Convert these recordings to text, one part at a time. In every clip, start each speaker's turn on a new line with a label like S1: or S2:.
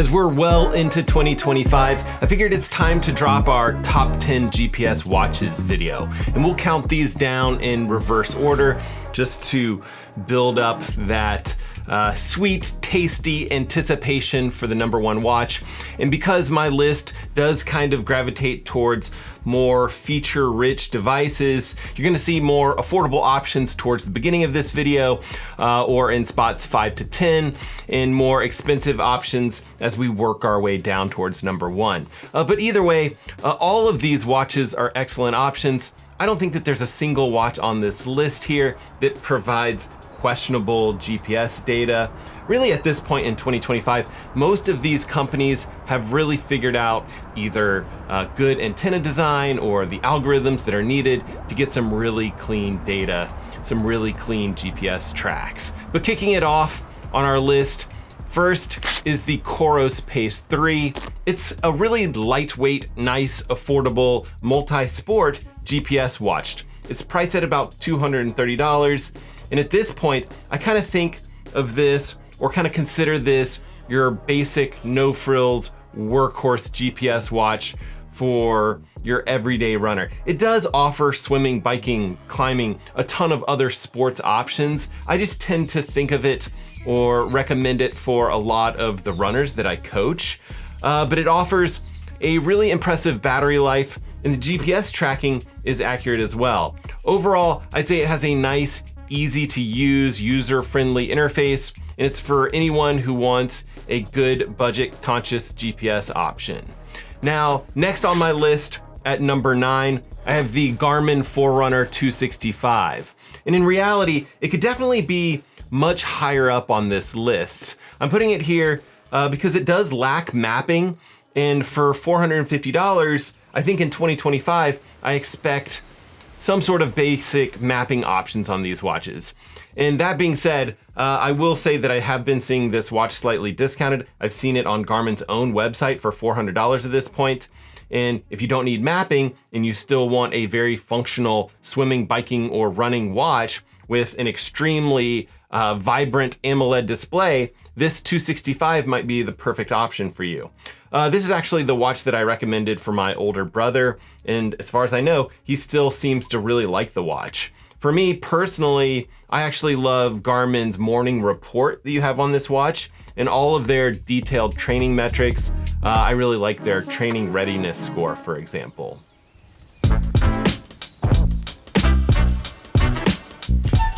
S1: As we're well into 2025, I figured it's time to drop our top 10 GPS watches video. And we'll count these down in reverse order just to build up that sweet, tasty anticipation for the number one watch. And because my list does kind of gravitate towards more feature-rich devices, you're gonna see more affordable options towards the beginning of this video or in spots 5 to 10, and more expensive options as we work our way down towards number one. But either way, all of these watches are excellent options. I don't think that there's a single watch on this list here that provides questionable GPS data. Really, at this point in 2025, most of these companies have really figured out either good antenna design or the algorithms that are needed to get some really clean data, some really clean GPS tracks. But kicking it off on our list, first is the Coros Pace 3. It's a really lightweight, nice, affordable, multi-sport GPS watch. It's priced at about $230. And at this point, I kind of think of this, or kind of consider this, your basic no-frills workhorse GPS watch for your everyday runner. It does offer swimming, biking, climbing, a ton of other sports options. I just tend to think of it or recommend it for a lot of the runners that I coach. But it offers a really impressive battery life, and the GPS tracking is accurate as well. Overall, I'd say it has a nice, easy to use, user-friendly interface, and it's for anyone who wants a good budget-conscious GPS option. Now, next on my list at number 9, I have the Garmin Forerunner 265. And in reality, it could definitely be much higher up on this list. I'm putting it here because it does lack mapping, and for $450, I think in 2025, I expect some sort of basic mapping options on these watches. And that being said, I will say that I have been seeing this watch slightly discounted. I've seen it on Garmin's own website for $400 at this point. And if you don't need mapping and you still want a very functional swimming, biking, or running watch with an extremely vibrant AMOLED display, this 265 might be the perfect option for you. This is actually the watch that I recommended for my older brother, and as far as I know, he still seems to really like the watch. For me personally, I actually love Garmin's morning report that you have on this watch, and all of their detailed training metrics. I really like their training readiness score, for example.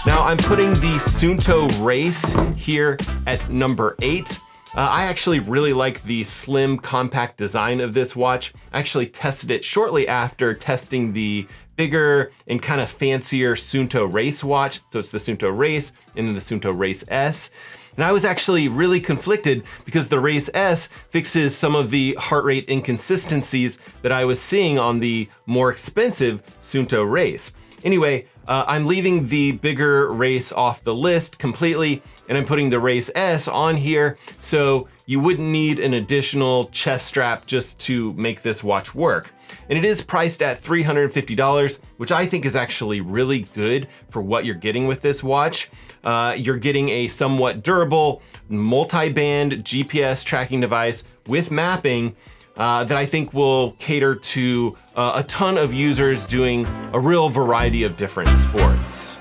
S1: Now I'm putting the Suunto Race here at number 8. I actually really like the slim, compact design of this watch. I actually tested it shortly after testing the bigger and kind of fancier Suunto Race watch. So it's the Suunto Race and then the Suunto Race S. And I was actually really conflicted because the Race S fixes some of the heart rate inconsistencies that I was seeing on the more expensive Suunto Race. Anyway, I'm leaving the bigger Race off the list completely, and I'm putting the Race S on here, so you wouldn't need an additional chest strap just to make this watch work. And it is priced at $350, which I think is actually really good for what you're getting with this watch. You're getting a somewhat durable, multi-band GPS tracking device with mapping that I think will cater to a ton of users doing a real variety of different sports.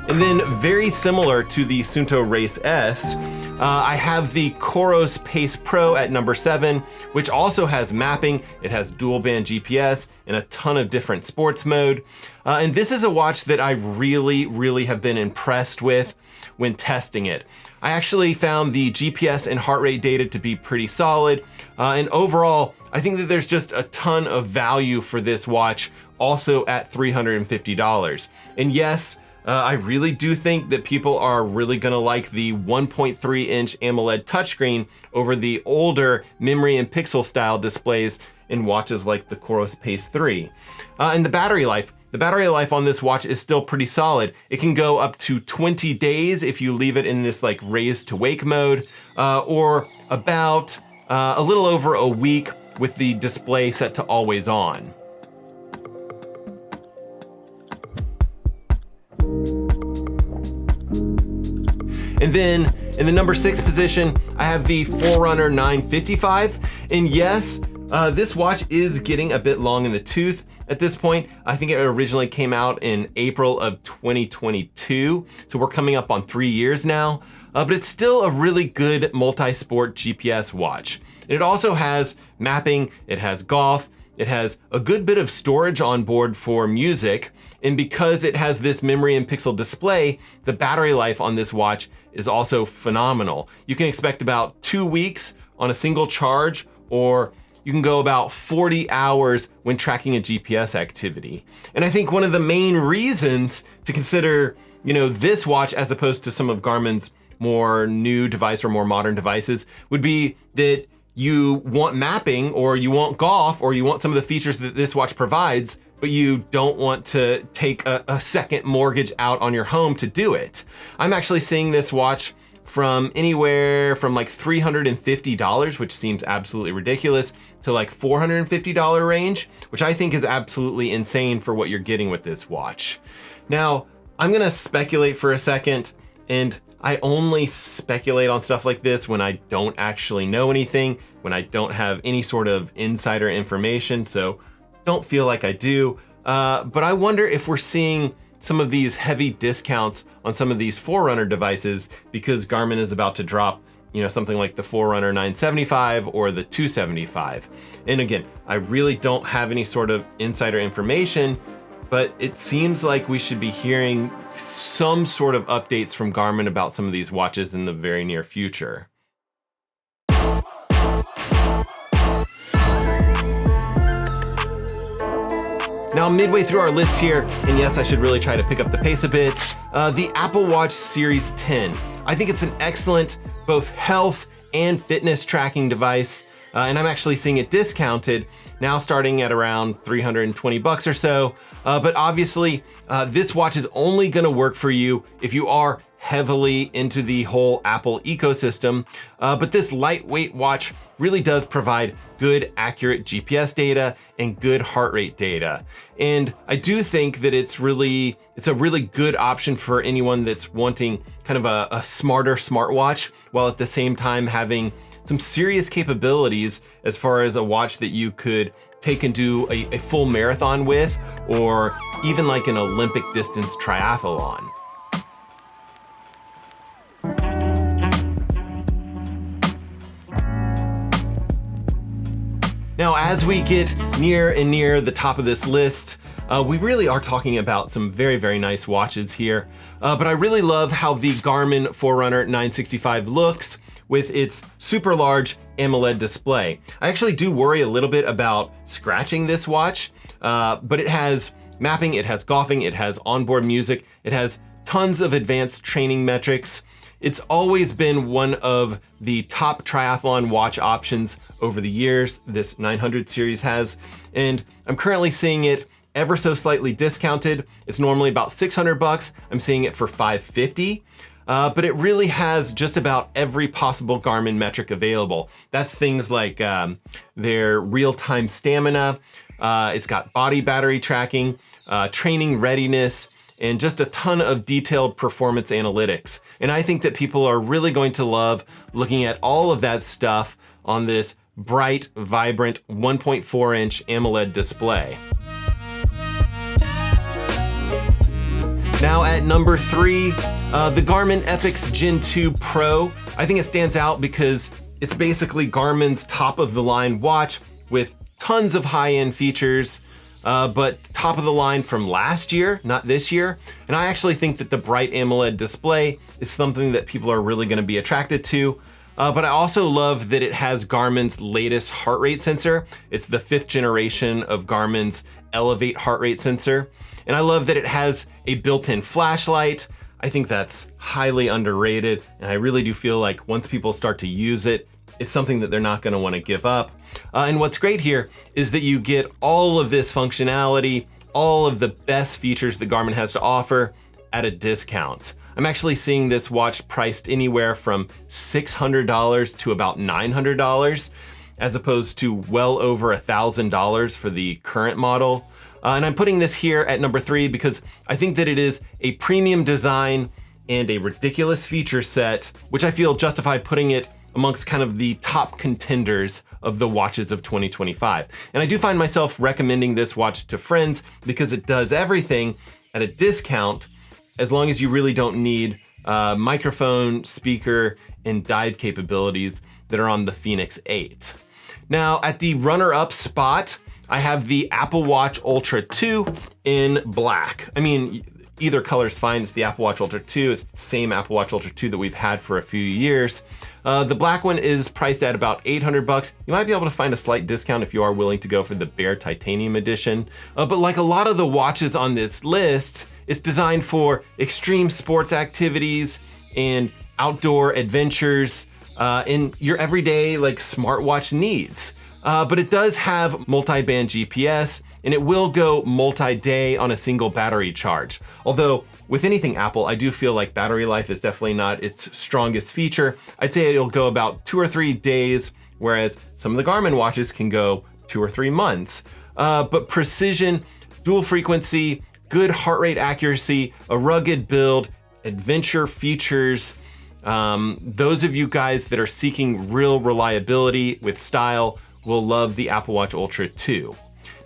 S1: And then very similar to the Suunto Race S, I have the Coros Pace Pro at number 7, which also has mapping. It has dual band GPS and a ton of different sports mode. And this is a watch that I really have been impressed with when testing it. I actually found the GPS and heart rate data to be pretty solid. And overall, I think that there's just a ton of value for this watch, also at $350. And yes, I really do think that people are really gonna like the 1.3-inch AMOLED touchscreen over the older memory and pixel style displays in watches like the Coros Pace 3. And the battery life on this watch is still pretty solid. It can go up to 20 days if you leave it in this like raise to wake mode, or about a little over a week with the display set to always on. And then in the number 6 position, I have the Forerunner 955. And yes, this watch is getting a bit long in the tooth at this point. I think it originally came out in April of 2022. So we're coming up on 3 years now, but it's still a really good multi-sport GPS watch. It also has mapping, it has golf, it has a good bit of storage on board for music. And because it has this memory and pixel display, the battery life on this watch is also phenomenal. You can expect about 2 weeks on a single charge, or you can go about 40 hours when tracking a GPS activity. And I think one of the main reasons to consider, this watch as opposed to some of Garmin's more new device or more modern devices would be that you want mapping, or you want golf, or you want some of the features that this watch provides, but you don't want to take a second mortgage out on your home to do it. I'm actually seeing this watch from anywhere from like $350, which seems absolutely ridiculous, to like $450 range, which I think is absolutely insane for what you're getting with this watch. Now, I'm gonna speculate for a second, and I only speculate on stuff like this when I don't actually know anything, when I don't have any sort of insider information, so don't feel like I do. But I wonder if we're seeing some of these heavy discounts on some of these Forerunner devices because Garmin is about to drop, something like the Forerunner 975 or the 275. And again, I really don't have any sort of insider information, but it seems like we should be hearing some sort of updates from Garmin about some of these watches in the very near future. Now, midway through our list here, and yes, I should really try to pick up the pace a bit, the Apple Watch Series 10. I think it's an excellent both health and fitness tracking device, and I'm actually seeing it discounted now starting at around $320 or so. But obviously, this watch is only gonna work for you if you are heavily into the whole Apple ecosystem. But this lightweight watch really does provide good, accurate GPS data and good heart rate data. And I do think that it's a really good option for anyone that's wanting kind of a smarter smartwatch, while at the same time having some serious capabilities as far as a watch that you could take and do a full marathon with, or even like an Olympic distance triathlon. Now, as we get near and near the top of this list, we really are talking about some very, very nice watches here. But I really love how the Garmin Forerunner 965 looks with its super large AMOLED display. I actually do worry a little bit about scratching this watch, but it has mapping, it has golfing, it has onboard music, it has tons of advanced training metrics. It's always been one of the top triathlon watch options over the years, this 900 series has, and I'm currently seeing it ever so slightly discounted. It's normally about $600. I'm seeing it for $550. But it really has just about every possible Garmin metric available. That's things like their real-time stamina, it's got body battery tracking, training readiness, and just a ton of detailed performance analytics. And I think that people are really going to love looking at all of that stuff on this bright, vibrant 1.4-inch AMOLED display. Now at number 3, the Garmin epix Gen 2 Pro. I think it stands out because it's basically Garmin's top of the line watch with tons of high-end features, but top of the line from last year, not this year. And I actually think that the bright AMOLED display is something that people are really gonna be attracted to. But I also love that it has Garmin's latest heart rate sensor. It's the 5th generation of Garmin's Elevate heart rate sensor. And I love that it has a built-in flashlight. I think that's highly underrated. And I really do feel like once people start to use it, it's something that they're not gonna wanna give up. And what's great here is that you get all of this functionality, all of the best features that Garmin has to offer at a discount. I'm actually seeing this watch priced anywhere from $600 to about $900, as opposed to well over $1,000 for the current model. And I'm putting this here at number 3 because I think that it is a premium design and a ridiculous feature set, which I feel justified putting it amongst kind of the top contenders of the watches of 2025. And I do find myself recommending this watch to friends because it does everything at a discount, as long as you really don't need microphone, speaker, and dive capabilities that are on the Fenix 8. Now, at the runner-up spot, I have the Apple Watch Ultra 2 in black. I mean, either color's fine. It's the Apple Watch Ultra 2. It's the same Apple Watch Ultra 2 that we've had for a few years. The black one is priced at about $800. You might be able to find a slight discount if you are willing to go for the bare titanium edition. But like a lot of the watches on this list, it's designed for extreme sports activities and outdoor adventures in your everyday like smartwatch needs. But it does have multi-band GPS, and it will go multi-day on a single battery charge. Although with anything Apple, I do feel like battery life is definitely not its strongest feature. I'd say it'll go about 2 or 3 days, whereas some of the Garmin watches can go 2 or 3 months. But precision, dual frequency, good heart rate accuracy, a rugged build, adventure features. Those of you guys that are seeking real reliability with style will love the Apple Watch Ultra 2.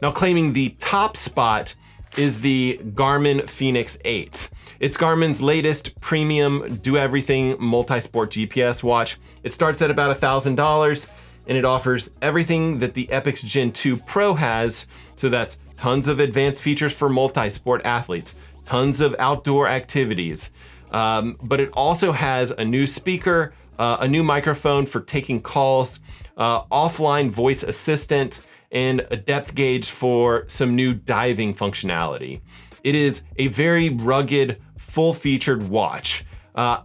S1: Now, claiming the top spot is the Garmin Fenix 8. It's Garmin's latest premium do-everything multi-sport GPS watch. It starts at about $1,000, and it offers everything that the epix Gen 2 Pro has. So that's tons of advanced features for multi-sport athletes, tons of outdoor activities, but it also has a new speaker, a new microphone for taking calls, offline voice assistant, and a depth gauge for some new diving functionality. It is a very rugged, full-featured watch.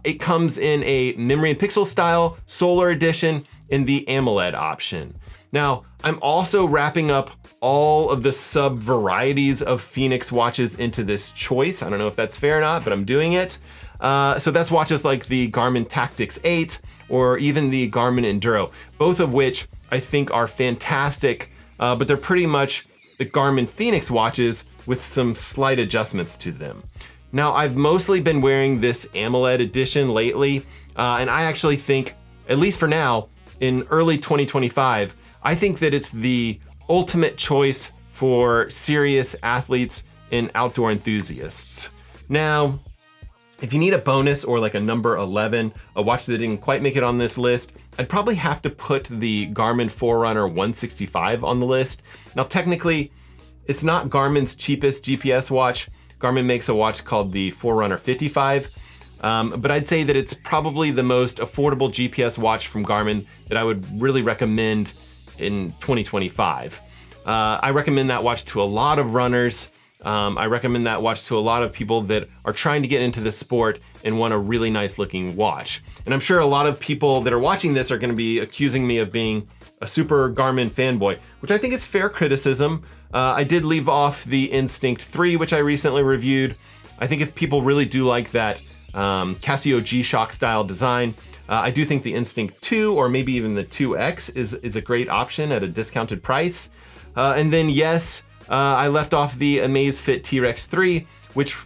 S1: It comes in a memory and pixel style, solar edition, and the AMOLED option. Now, I'm also wrapping up all of the sub varieties of Fenix watches into this choice. I don't know if that's fair or not, but I'm doing it. So that's watches like the Garmin Tactix 8 or even the Garmin Enduro, both of which I think are fantastic, but they're pretty much the Garmin Fenix watches with some slight adjustments to them. Now, I've mostly been wearing this AMOLED edition lately, and I actually think, at least for now, in early 2025, I think that it's the ultimate choice for serious athletes and outdoor enthusiasts. Now, if you need a bonus or like a number 11, a watch that didn't quite make it on this list, I'd probably have to put the Garmin Forerunner 165 on the list. Now, technically, it's not Garmin's cheapest GPS watch. Garmin makes a watch called the Forerunner 55, but I'd say that it's probably the most affordable GPS watch from Garmin that I would really recommend in 2025. I recommend that watch to a lot of runners. I recommend that watch to a lot of people that are trying to get into the sport and want a really nice looking watch. And I'm sure a lot of people that are watching this are gonna be accusing me of being a super Garmin fanboy, which I think is fair criticism. I did leave off the Instinct 3, which I recently reviewed. I think if people really do like that Casio G-Shock style design, I do think the Instinct 2 or maybe even the 2X is a great option at a discounted price. And then yes, I left off the Amazfit T-Rex 3, which,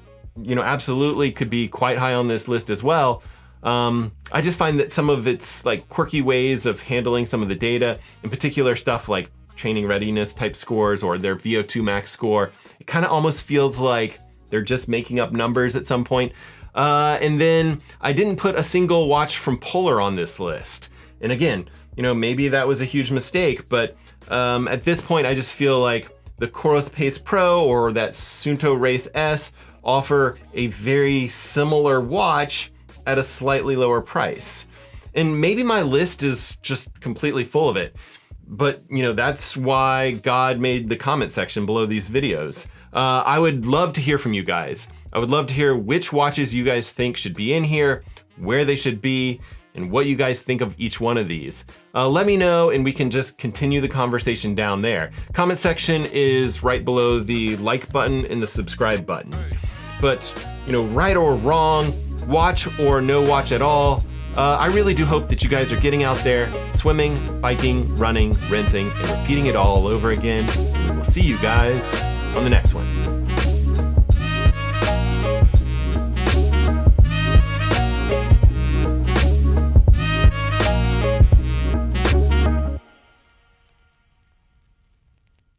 S1: you know, absolutely could be quite high on this list as well. I just find that some of its like quirky ways of handling some of the data, in particular stuff like training readiness type scores or their VO2 max score, it kind of almost feels like they're just making up numbers at some point. And then I didn't put a single watch from Polar on this list. And again, you know, maybe that was a huge mistake, but at this point, I just feel like the Coros Pace Pro or that Suunto Race S offer a very similar watch at a slightly lower price. And maybe my list is just completely full of it, but you know, that's why God made the comment section below these videos. I would love to hear from you guys. I would love to hear which watches you guys think should be in here, where they should be, and what you guys think of each one of these. Let me know and we can just continue the conversation down there. Comment section is right below the like button and the subscribe button. But, you know, right or wrong, watch or no watch at all, I really do hope that you guys are getting out there, swimming, biking, running, renting, and repeating it all over again. And we will see you guys on the next one.